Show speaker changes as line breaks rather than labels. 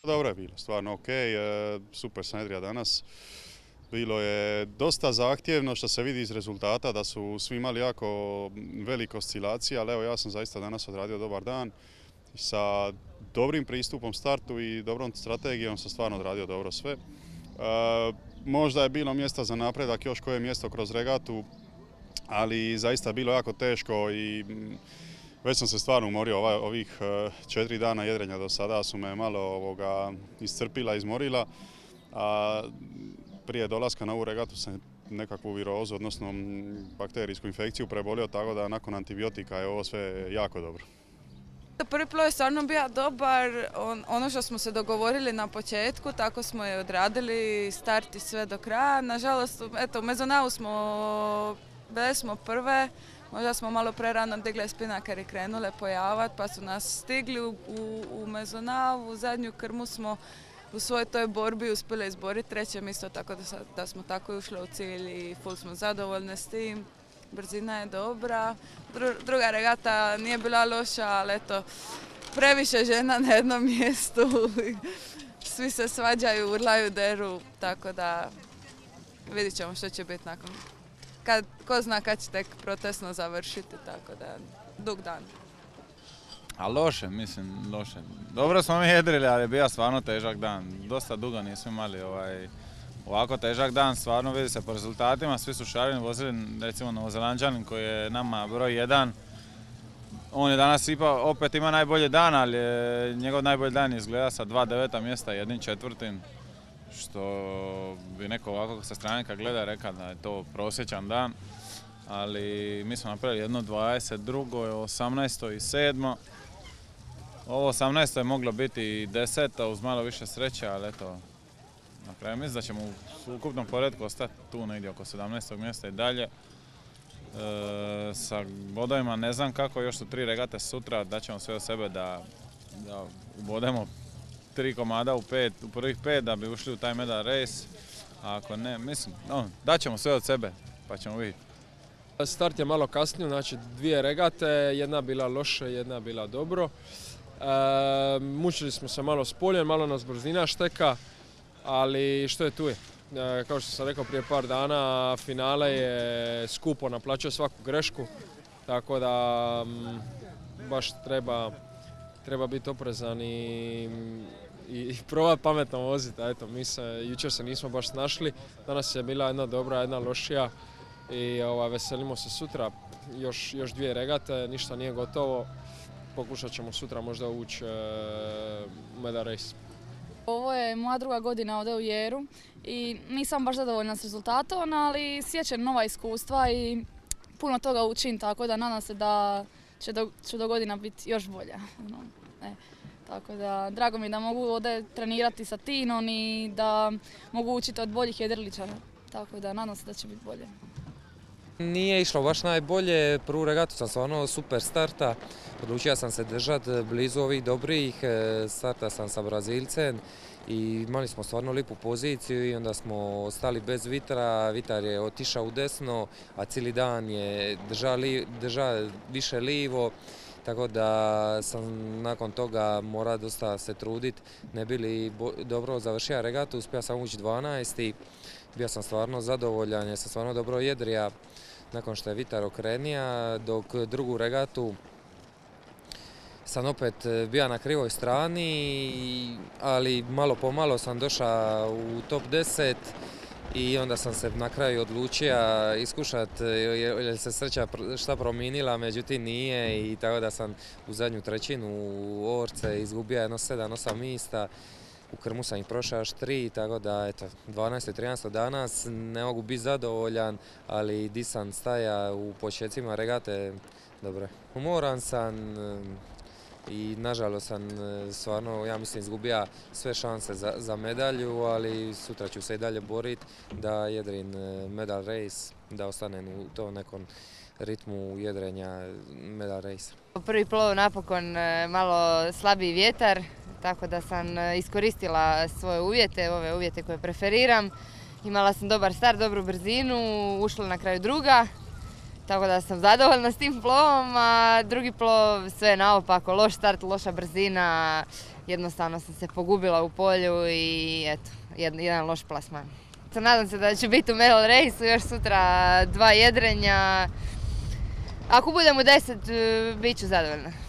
Dobro je bilo, stvarno ok, super snedrija danas. Bilo je dosta zahtjevno što se vidi iz rezultata da su svi imali jako velike oscilacije, ali evo ja sam zaista danas odradio dobar dan. Sa dobrim pristupom startu i dobrom strategijom sam stvarno odradio dobro sve. Možda je bilo mjesta za napredak, još koje mjesto kroz regatu, ali zaista je bilo jako teško i već sam se stvarno umorio. Ovih 4 dana jedrenja do sada su me malo iscrpila, izmorila. A prije dolaska na ovu regatu sam nekakvu virozu, odnosno bakterijsku infekciju prebolio, tako da nakon antibiotika je ovo sve jako dobro.
Prvi plov je stvarno bio dobar, ono što smo se dogovorili na početku, tako smo je odradili, start i sve do kraja. Nažalost, eto, u Mezonavu bile smo prve, možda smo malo prerano digle spinakere i krenule pojavati, pa su nas stigli u Mezonavu, u zadnju krmu smo u svojoj toj borbi uspjeli izboriti 3. mjesto, tako da smo tako i ušli u cilj i full smo zadovoljni s tim. Brzina je dobra, druga regata nije bila loša, ali eto, previše žena na jednom mjestu, svi se svađaju, urlaju, deru, tako da vidit ćemo što će biti nakon. Ko zna kad će tek protestno završiti, tako da dug dan.
A loše, loše. Dobro smo mi jedrili, ali je bio stvarno težak dan. Dosta dugo nismo imali ovako težak dan, stvarno vidi se po rezultatima. Svi su šareni vozili, recimo Novozelanđanin koji je nama broj 1. On je danas opet ima najbolji dan, ali njegov najbolji dan izgleda sa 2.9. mjesta i 1.4. Što bi neko ovako sa strane kad gleda rekao da je to prosječan dan. Ali mi smo napravili 1.22, 18. i 7. Ovo 18. je moglo biti i 10. uz malo više sreće, ali eto, na kraju mislim da ćemo u ukupnom poredku ostati tu negdje oko 17. mjesta i dalje. Sa bodovima ne znam kako, još su 3 regate sutra, daćemo sve od sebe da ubodemo 3 komada u prvih 5 da bi ušli u taj medal race. A ako ne, mislim, daćemo sve od sebe pa ćemo vidjeti.
Start je malo kasnio, znači 2 regate, jedna bila loše, jedna bila dobro. Mučili smo se malo s poljem, malo nas brzina šteka, ali što je tu je. Kao što sam rekao prije par dana, finale je skupo, naplaćuje svaku grešku, tako da baš treba biti oprezan i probati pametno voziti. Eto, jučer se nismo baš snašli, danas je bila jedna dobra, jedna lošija i veselimo se sutra. Još 2 regate, ništa nije gotovo. Pokušat ćemo sutra možda ući u medal race.
Ovo je moja 2. godina ovdje u Jeru i nisam baš zadovoljna s rezultatom, ali sjećam nova iskustva i puno toga učim, tako da nadam se da će do godina biti još bolja. Tako da drago mi je da mogu ovdje trenirati sa Tinom i da mogu učiti od boljih jedriličara, tako da nadam se da će biti bolje.
Nije išlo baš najbolje, prvu regatu sam stvarno super starta, odlučio sam se držati blizu ovih dobrih, starta sam sa Brazilcem i imali smo stvarno lipu poziciju i onda smo ostali bez vitra, vitar je otišao u desno, a cijeli dan je držao više livo, tako da sam nakon toga morao dosta se truditi, ne bi li dobro završio regatu, uspio sam ući 12. Bio sam stvarno zadovoljan jer sam stvarno dobro jedrija nakon što je vitar okrenija, dok drugu regatu sam opet bio na krivoj strani, ali malo po malo sam došao u top 10 i onda sam se na kraju odlučio iskušati jer se sreća šta promijenila, međutim nije i tako da sam u zadnju trećinu u Orce izgubio jedno 7-8 mjesta. U krmu sam ih prošao još 3, tako da eto, 12. i 13. danas ne mogu biti zadovoljan, ali di sam staja u početcima regate, dobro. Umoran sam i nažalost sam stvarno, ja mislim, izgubio sve šanse za medalju, ali sutra ću se i dalje boriti da jedrim medal race, da ostanem u tom nekom ritmu jedrenja medal race.
Prvi plov napokon malo slabiji vjetar, tako da sam iskoristila svoje uvjete, ove uvjete koje preferiram. Imala sam dobar start, dobru brzinu, ušla na kraju druga, tako da sam zadovoljna s tim plovom, a drugi plov sve naopako, loš start, loša brzina, jednostavno sam se pogubila u polju i eto, jedan loš plasman. Nadam se da će biti u medal rejsu, još sutra 2 jedrenja. Ako budem u 10, bit ću zadovoljna.